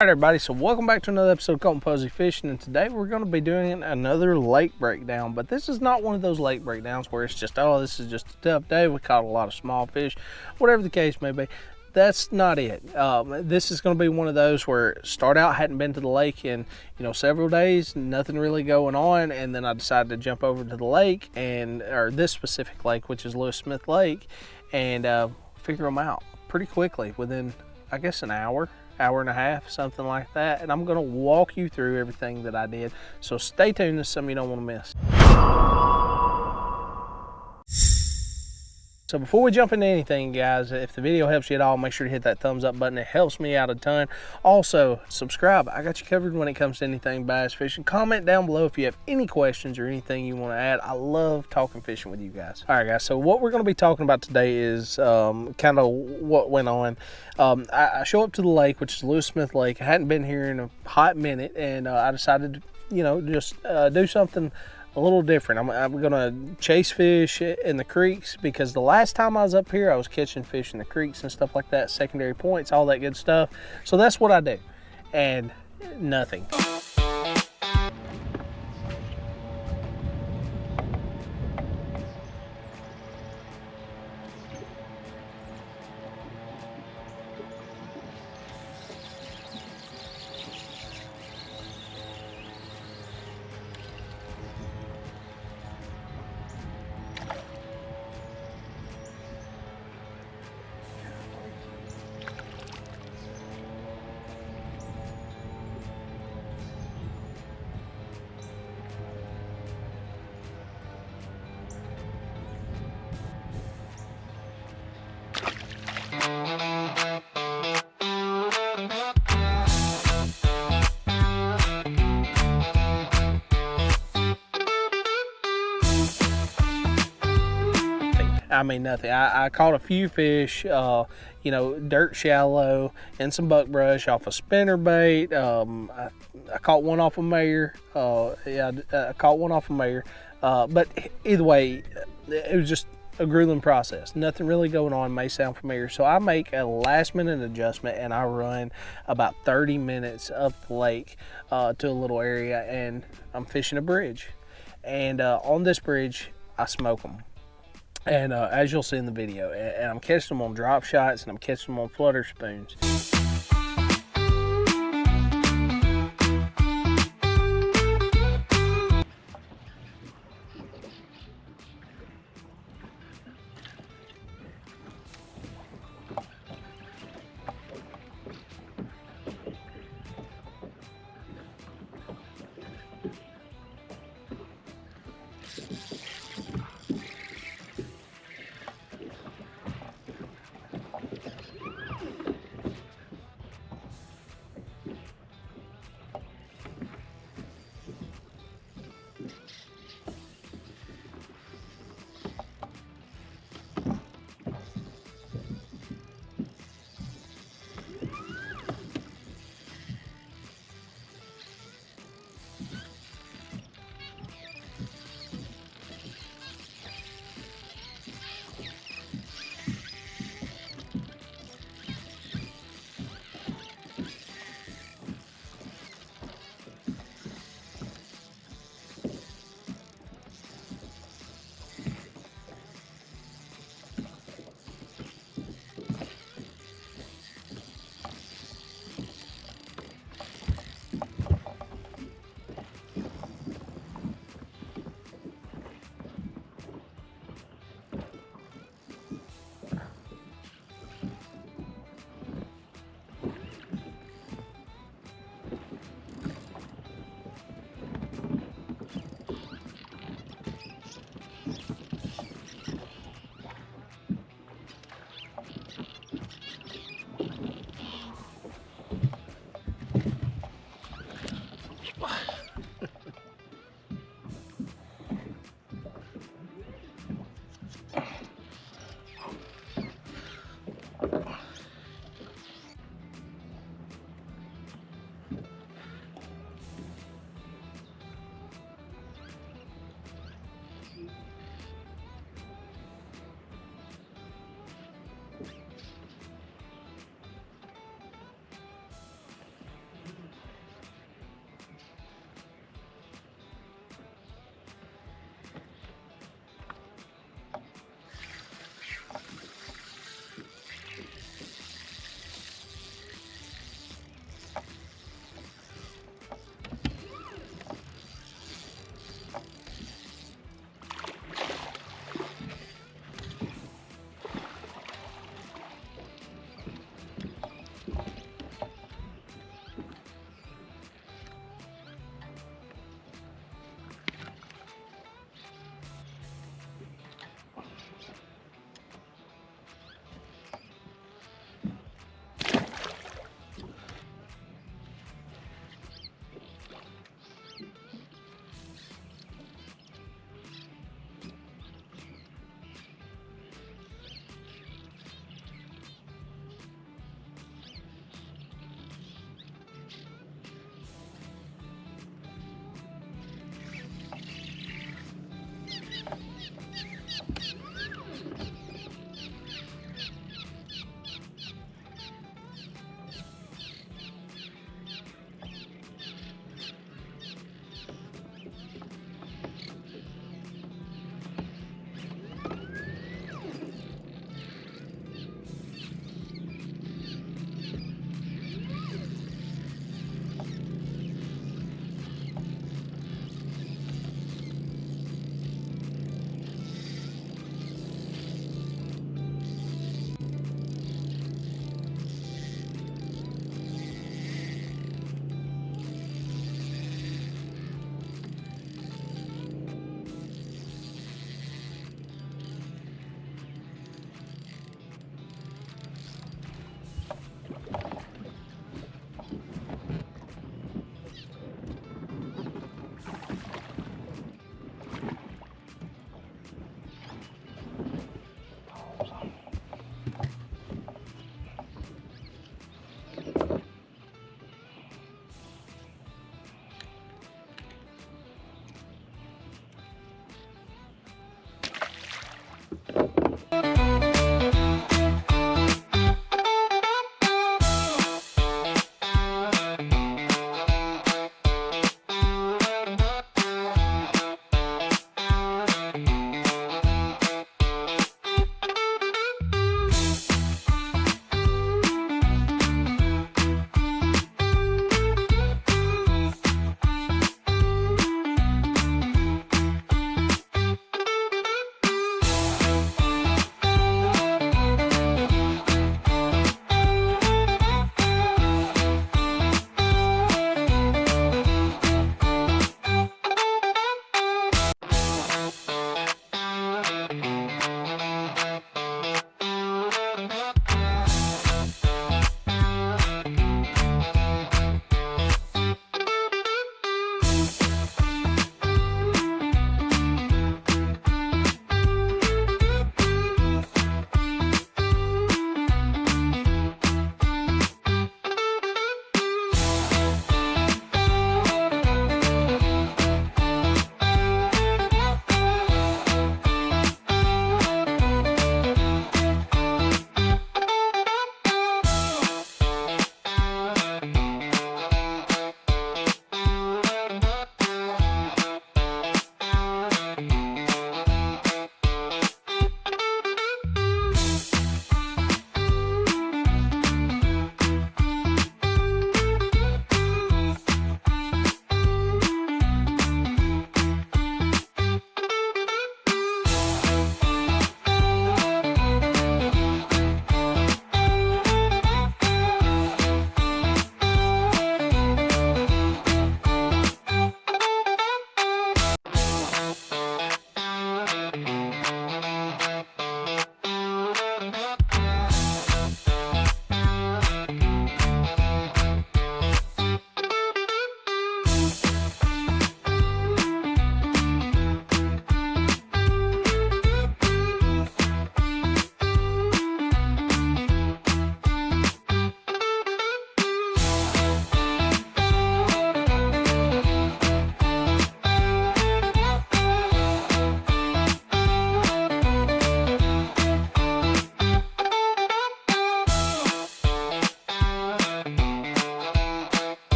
All right, everybody, so welcome back to another episode of Colton Posey Fishing, and today we're going to be doing another lake breakdown. But this is not one of those lake breakdowns where it's just, oh, this is just a tough day, we caught a lot of small fish, whatever the case may be. That's not it. This is going to be one of those where start out, hadn't been to the lake in several days, nothing really going on, and then I decided to jump over to the lake, or this specific lake, which is Lewis Smith Lake, and figure them out pretty quickly within, I guess, an hour and a half, something like that. And I'm going to walk you through everything that I did. So stay tuned, this is something you don't want to miss. So before we jump into anything, guys, if the video helps you at all, make sure to hit that thumbs up button. It helps me out a ton. Also, subscribe. I got you covered when it comes to anything bass fishing. Comment down below if you have any questions or anything you want to add. I love talking fishing with you guys. All right, guys, so what we're going to be talking about today is kind of what went on. I show up to the lake, which is Lewis Smith Lake. I hadn't been here in a hot minute, and I decided to, just do something a little different. I'm gonna chase fish in the creeks, because the last time I was up here I was catching fish in the creeks and stuff like that, secondary points, all that good stuff. So that's what I do, and nothing. I mean, nothing. I caught a few fish, dirt shallow and some buckbrush off a spinner bait. I caught one off a mayor. I caught one off a mayor. But either way, it was just a grueling process. Nothing really going on. May sound familiar. So I make a last minute adjustment, and I run about 30 minutes up the lake to a little area, and I'm fishing a bridge. And on this bridge, I smoke them. And as you'll see in the video, and I'm catching them on drop shots, and I'm catching them on flutter spoons.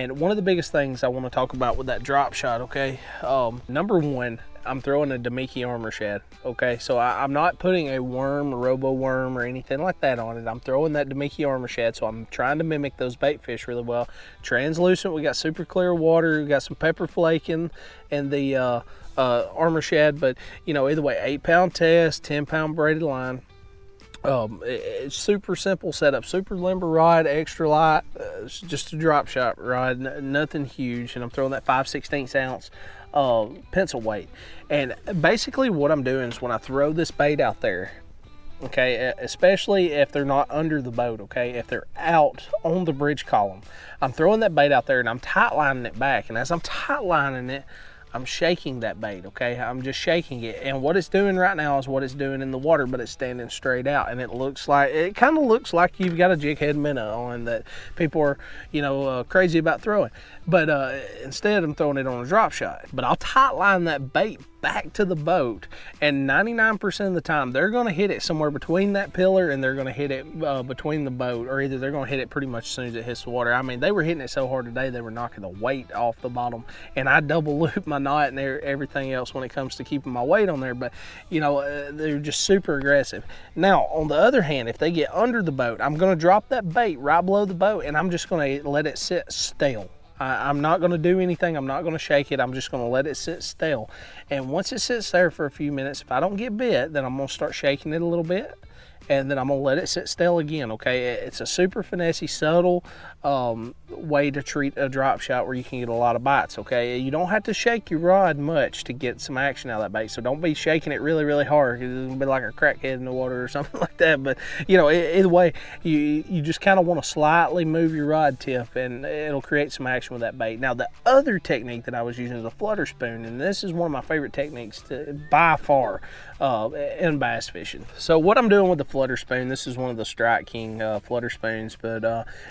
And one of the biggest things I want to talk about with that drop shot, okay, number one, I'm throwing a Damiki armor shad, okay? So I'm not putting a worm, a robo worm, or anything like that on it. I'm throwing that Damiki armor shad, so I'm trying to mimic those bait fish really well. Translucent, we got super clear water, we got some pepper flake in the armor shad, but you know, either way, 8-pound test, 10-pound braided line. It's super simple setup, super limber rod, extra light, it's just a drop shot rod, nothing huge, and I'm throwing that 5/16 ounce pencil weight. And basically what I'm doing is when I throw this bait out there, okay, especially if they're not under the boat, okay, if they're out on the bridge column, I'm throwing that bait out there and I'm tight lining it back, and as I'm tight lining it, I'm shaking that bait, okay? I'm just shaking it, and what it's doing right now is what it's doing in the water, but it's standing straight out, and it kind of looks like you've got a jig head minnow on that people are, you know, crazy about throwing. But instead, I'm throwing it on a drop shot. But I'll tight line that bait back to the boat, and 99% of the time they're going to hit it somewhere between that pillar, and they're going to hit it between the boat, or either they're going to hit it pretty much as soon as it hits the water. I mean, they were hitting it so hard today they were knocking the weight off the bottom, and I double loop my knot and everything else when it comes to keeping my weight on there. But you know, they're just super aggressive. Now on the other hand, if they get under the boat, I'm going to drop that bait right below the boat, and I'm just going to let it sit stale. I'm not going to do anything. I'm not going to shake it. I'm just going to let it sit stale. And once it sits there for a few minutes, if I don't get bit, then I'm going to start shaking it a little bit, and then I'm going to let it sit stale again, okay? It's a super finessey, subtle way to treat a drop shot where you can get a lot of bites, okay? You don't have to shake your rod much to get some action out of that bait, so don't be shaking it really, really hard. It'll be like a crackhead in the water or something like that. But, you know, either way, you just kind of want to slightly move your rod tip, and it'll create some action with that bait. Now, the other technique that I was using is a flutter spoon, and this is one of my favorite techniques by far in bass fishing. So what I'm doing with the flutter spoon, this is one of the Strike King flutter spoons, but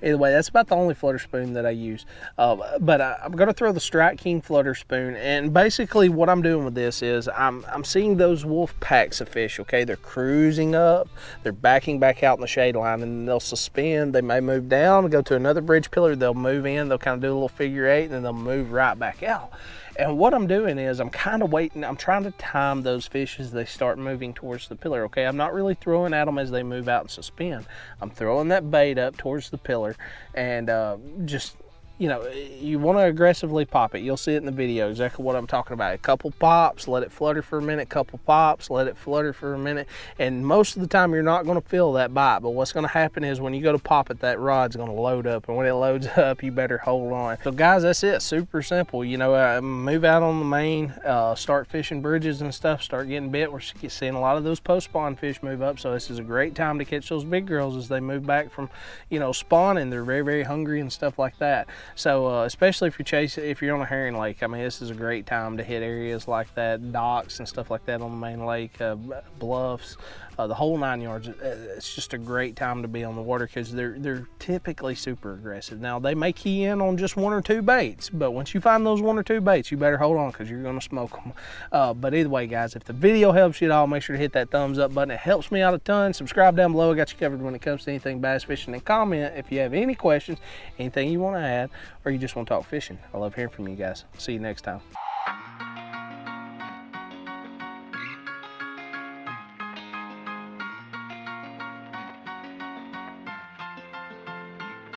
either way, that's about the only flutter spoon that I use. But I'm going to throw the Strike King flutter spoon, and basically what I'm doing with this is I'm seeing those wolf packs of fish, okay? They're cruising up, they're backing back out in the shade line, and they'll suspend. They may move down, go to another bridge pillar, they'll move in, they'll kind of do a little figure eight, and then they'll move right back out. And what I'm doing is I'm kind of waiting, I'm trying to time those fish as they start moving towards the pillar, okay? I'm not really throwing at them as they move out and suspend. I'm throwing that bait up towards the pillar, and just, you know, you want to aggressively pop it. You'll see it in the video, exactly what I'm talking about. A couple pops, let it flutter for a minute, couple pops, let it flutter for a minute, and most of the time you're not going to feel that bite, but what's going to happen is when you go to pop it, that rod's going to load up, and when it loads up, you better hold on. So guys, that's it. Super simple. You know, move out on the main, start fishing bridges and stuff, start getting bit. We're seeing a lot of those post-spawn fish move up, so this is a great time to catch those big girls as they move back from, you know, spawning. They're very, very hungry and stuff like that. So especially if you're on a herring lake, I mean, this is a great time to hit areas like that, docks and stuff like that on the main lake, bluffs, the whole 9 yards. It's just a great time to be on the water because they're typically super aggressive. Now, they may key in on just 1 or 2 baits, but once you find those 1 or 2 baits, you better hold on because you're going to smoke them. But either way, guys, if the video helps you at all, make sure to hit that thumbs up button. It helps me out a ton. Subscribe down below. I got you covered when it comes to anything bass fishing. And comment if you have any questions, anything you want to add, or you just want to talk fishing. I love hearing from you guys. See you next time.